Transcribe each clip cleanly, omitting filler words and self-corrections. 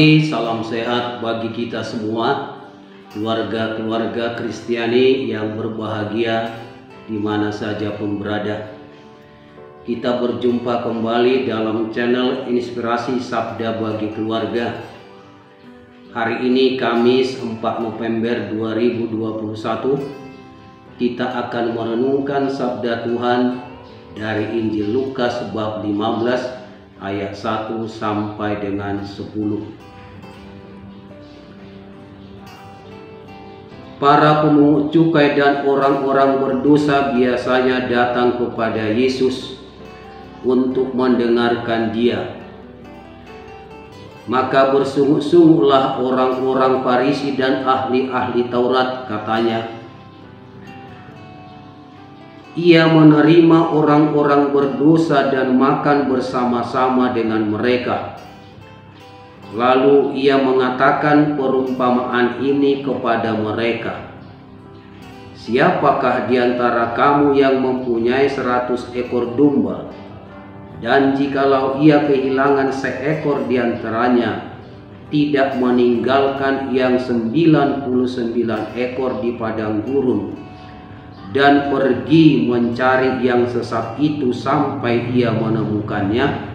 Salam sehat bagi kita semua, keluarga-keluarga Kristiani yang berbahagia di mana saja pun berada. Kita berjumpa kembali dalam channel Inspirasi Sabda Bagi Keluarga. Hari ini Kamis 4 November 2021, kita akan merenungkan sabda Tuhan dari Injil Lukas bab 15 ayat 1 sampai dengan 10. Para pemungut cukai dan orang-orang berdosa biasanya datang kepada Yesus untuk mendengarkan Dia. Maka bersungut-sungutlah orang-orang Farisi dan ahli-ahli Taurat, katanya, Ia menerima orang-orang berdosa dan makan bersama-sama dengan mereka. Lalu ia mengatakan perumpamaan ini kepada mereka. Siapakah di antara kamu yang mempunyai 100 ekor domba, dan jikalau ia kehilangan seekor di antaranya, tidak meninggalkan yang 99 ekor di padang gurun, dan pergi mencari yang sesat itu sampai ia menemukannya?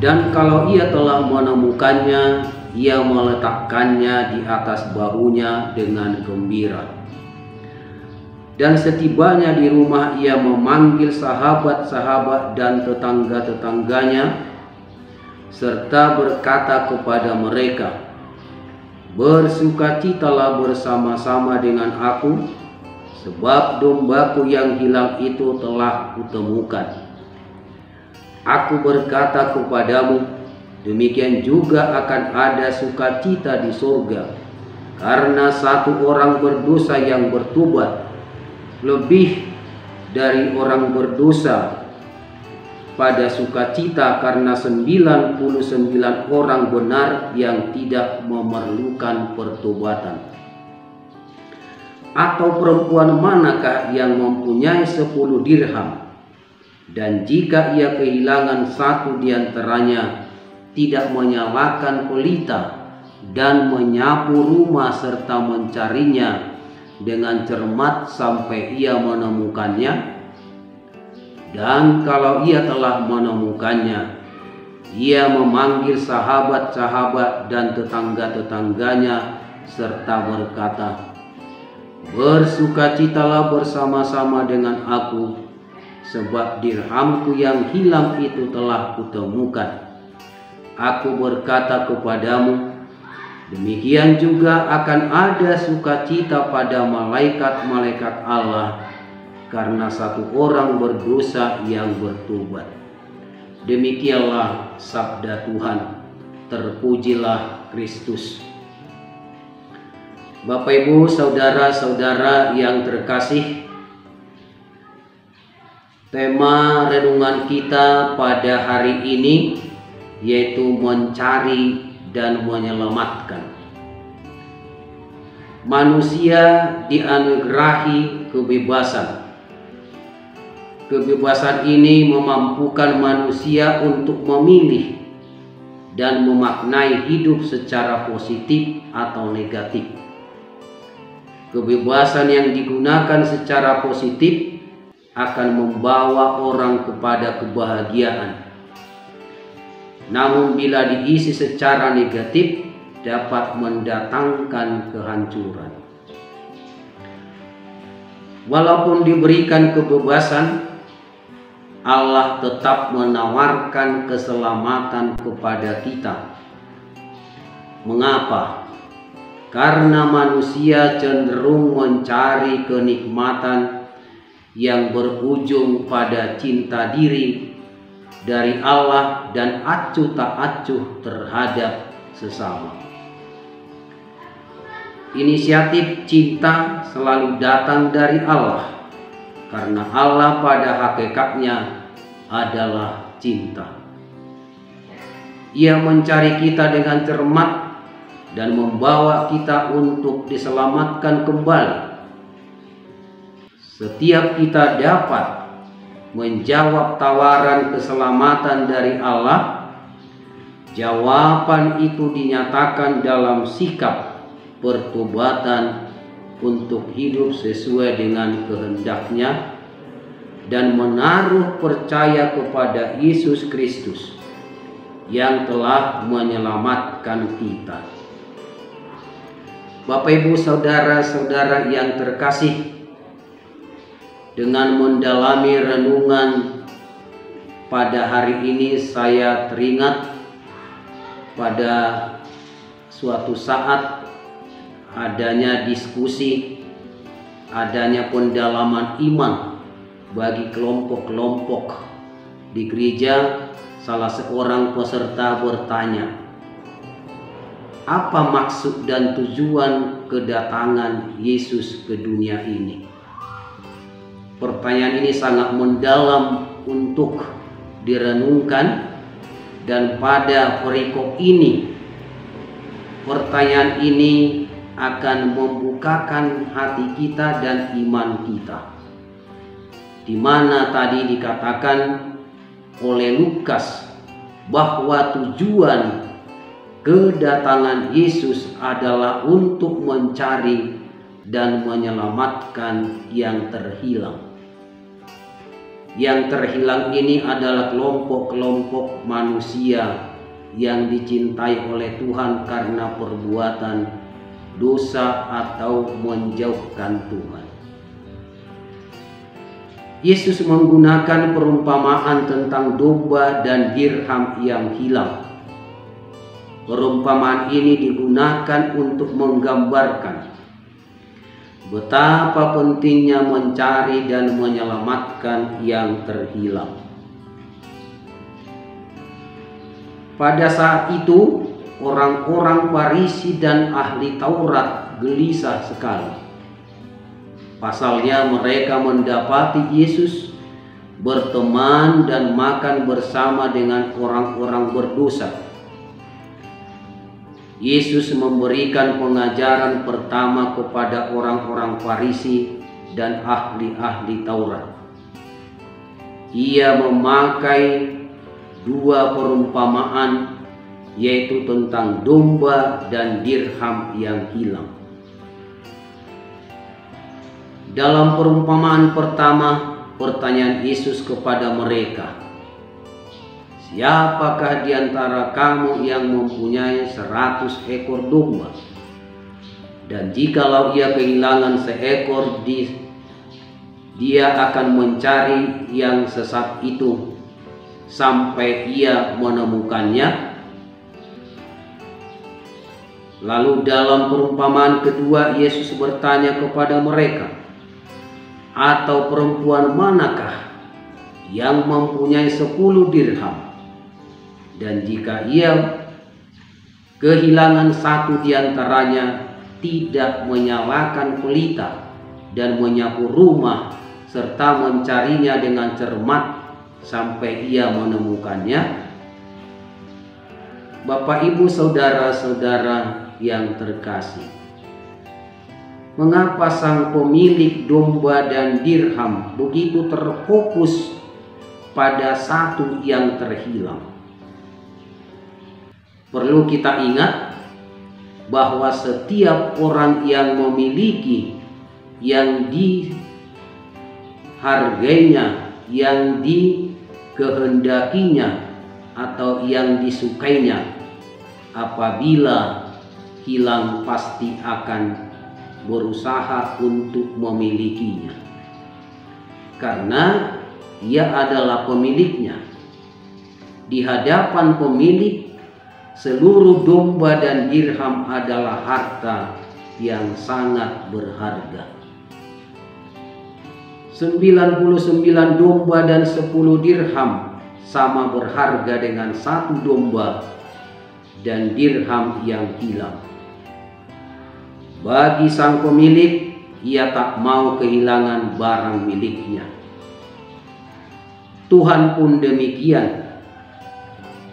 Dan kalau ia telah menemukannya, ia meletakkannya di atas bahunya dengan gembira. Dan setibanya di rumah, ia memanggil sahabat-sahabat dan tetangga-tetangganya, serta berkata kepada mereka, Bersukacitalah bersama-sama dengan aku, sebab dombaku yang hilang itu telah kutemukan. Aku berkata kepadamu, demikian juga akan ada sukacita di surga karena satu orang berdosa yang bertobat, lebih dari orang berdosa pada sukacita karena 99 orang benar yang tidak memerlukan pertobatan. Atau perempuan manakah yang mempunyai 10 dirham, dan jika ia kehilangan satu di antaranya, tidak menyalakan pelita dan menyapu rumah serta mencarinya dengan cermat sampai ia menemukannya? Dan kalau ia telah menemukannya, ia memanggil sahabat-sahabat dan tetangga-tetangganya serta berkata, Bersukacitalah bersama-sama dengan aku, sebab dirhamku yang hilang itu telah kutemukan. Aku berkata kepadamu, demikian juga akan ada sukacita pada malaikat-malaikat Allah karena satu orang berdosa yang bertobat. Demikianlah sabda Tuhan. Terpujilah Kristus. Bapak, Ibu, saudara-saudara yang terkasih, tema renungan kita pada hari ini yaitu mencari dan menyelamatkan. Manusia dianugerahi kebebasan. Kebebasan ini memampukan manusia untuk memilih dan memaknai hidup secara positif atau negatif. Kebebasan yang digunakan secara positif akan membawa orang kepada kebahagiaan. Namun bila diisi secara negatif, dapat mendatangkan kehancuran. Walaupun diberikan kebebasan, Allah tetap menawarkan keselamatan kepada kita. Mengapa? Karena manusia cenderung mencari kenikmatan yang berujung pada cinta diri dari Allah dan acuh tak acuh terhadap sesama. Inisiatif cinta selalu datang dari Allah, karena Allah pada hakikatnya adalah cinta. Ia mencari kita dengan cermat dan membawa kita untuk diselamatkan kembali. Setiap kita dapat menjawab tawaran keselamatan dari Allah, Jawaban itu dinyatakan dalam sikap pertobatan untuk hidup sesuai dengan kehendaknya dan menaruh percaya kepada Yesus Kristus yang telah menyelamatkan kita. Bapak Ibu saudara-saudara yang terkasih, dengan mendalami renungan pada hari ini saya teringat pada suatu saat adanya diskusi, adanya pendalaman iman bagi kelompok-kelompok di gereja. Salah seorang peserta bertanya, apa maksud dan tujuan kedatangan Yesus ke dunia ini? Pertanyaan ini sangat mendalam untuk direnungkan, dan pada perikop ini pertanyaan ini akan membukakan hati kita dan iman kita, di mana tadi dikatakan oleh Lukas bahwa tujuan kedatangan Yesus adalah untuk mencari dan menyelamatkan yang terhilang. Yang terhilang ini adalah kelompok-kelompok manusia yang dicintai oleh Tuhan karena perbuatan dosa atau menjauhkan Tuhan. Yesus menggunakan perumpamaan tentang domba dan dirham yang hilang. Perumpamaan ini digunakan untuk menggambarkan betapa pentingnya mencari dan menyelamatkan yang terhilang. Pada saat itu, orang-orang Farisi dan ahli Taurat gelisah sekali. Pasalnya mereka mendapati Yesus berteman dan makan bersama dengan orang-orang berdosa. Yesus memberikan pengajaran pertama kepada orang-orang Farisi dan ahli-ahli Taurat. Ia memakai dua perumpamaan, yaitu tentang domba dan dirham yang hilang. Dalam perumpamaan pertama, pertanyaan Yesus kepada mereka, siapakah di antara kamu yang mempunyai 100 ekor domba, dan jikalau ia kehilangan seekor, dia akan mencari yang sesat itu sampai ia menemukannya? Lalu dalam perumpamaan kedua, Yesus bertanya kepada mereka, atau perempuan manakah yang mempunyai 10 dirham, dan jika ia kehilangan satu di antaranya, tidak menyalakan pelita dan menyapu rumah serta mencarinya dengan cermat sampai ia menemukannya? Bapak, Ibu, saudara-saudara yang terkasih, mengapa sang pemilik domba dan dirham begitu terfokus pada satu yang terhilang? Perlu kita ingat bahwa setiap orang yang memiliki yang dihargainya, yang dikehendakinya, atau yang disukainya, apabila hilang pasti akan berusaha untuk memilikinya, karena ia adalah pemiliknya. Di hadapan pemilik, seluruh domba dan dirham adalah harta yang sangat berharga. 99 domba dan 10 dirham sama berharga dengan satu domba dan dirham yang hilang. Bagi sang pemilik, ia tak mau kehilangan barang miliknya. Tuhan pun demikian.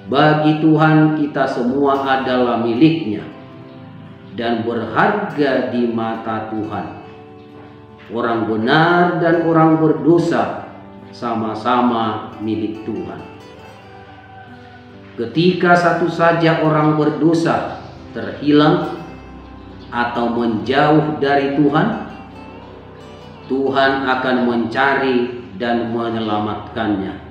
Bagi Tuhan, kita semua adalah miliknya dan berharga di mata Tuhan. Orang benar dan orang berdosa sama-sama milik Tuhan. ketika satu saja orang berdosa terhilang atau menjauh dari Tuhan, Tuhan akan mencari dan menyelamatkannya.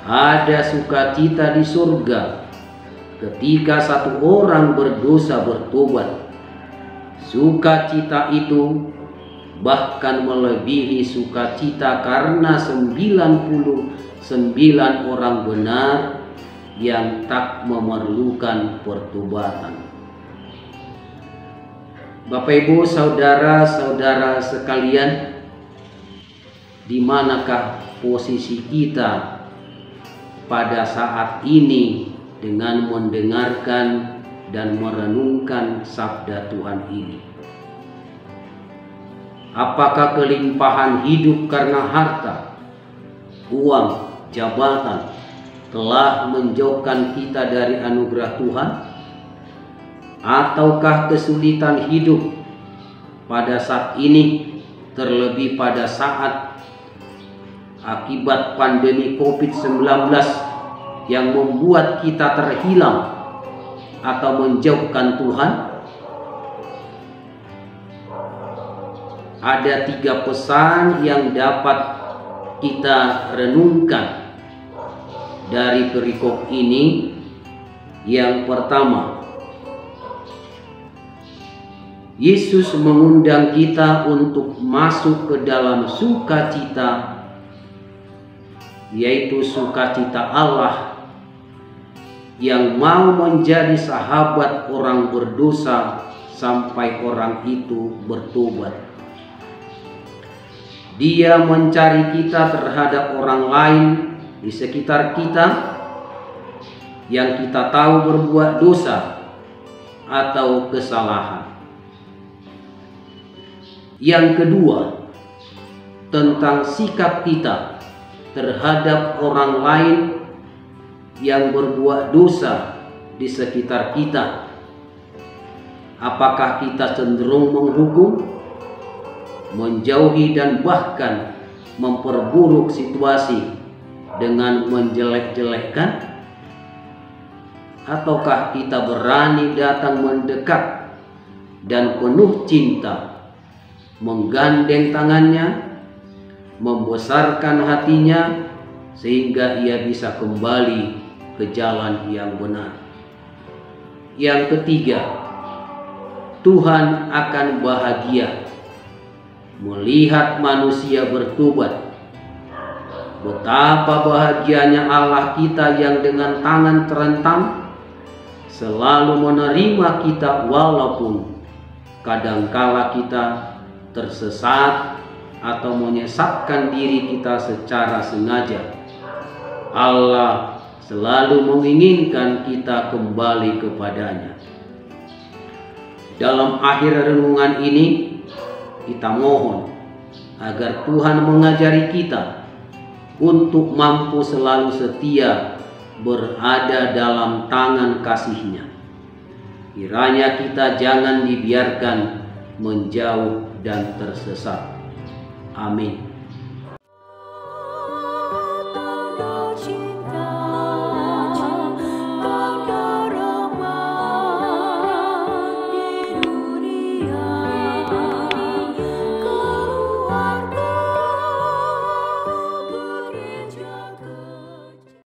Ada sukacita di surga ketika satu orang berdosa bertobat. Sukacita itu bahkan melebihi sukacita karena 99 orang benar yang tak memerlukan pertobatan. Bapak Ibu, saudara-saudara sekalian, di manakah posisi kita pada saat ini dengan mendengarkan dan merenungkan sabda Tuhan ini? Apakah kelimpahan hidup karena harta, uang, jabatan telah menjauhkan kita dari anugerah Tuhan? Ataukah kesulitan hidup pada saat ini, terlebih pada saat akibat pandemi COVID-19 yang membuat kita terhilang atau menjauhkan Tuhan? Ada 3 pesan yang dapat kita renungkan dari perikop ini. Yang pertama, Yesus mengundang kita untuk masuk ke dalam sukacita, yaitu sukacita Allah yang mau menjadi sahabat orang berdosa sampai orang itu bertobat. Dia mencari kita terhadap orang lain di sekitar kita yang kita tahu berbuat dosa atau kesalahan. Yang kedua, tentang sikap kita terhadap orang lain yang berbuat dosa di sekitar kita. Apakah kita cenderung menghukum, menjauhi, dan bahkan memperburuk situasi dengan menjelek-jelekkan? Ataukah kita berani datang mendekat dan penuh cinta menggandeng tangannya, membesarkan hatinya sehingga ia bisa kembali ke jalan yang benar? Yang ketiga, Tuhan akan bahagia melihat manusia bertobat. Betapa bahagianya Allah kita yang dengan tangan terentang selalu menerima kita walaupun kadangkala kita tersesat atau menyesatkan diri kita secara sengaja. Allah selalu menginginkan kita kembali kepadanya. Dalam akhir renungan ini, kita mohon agar Tuhan mengajari kita untuk mampu selalu setia berada dalam tangan kasih-Nya. Kiranya kita jangan dibiarkan menjauh dan tersesat. Amin.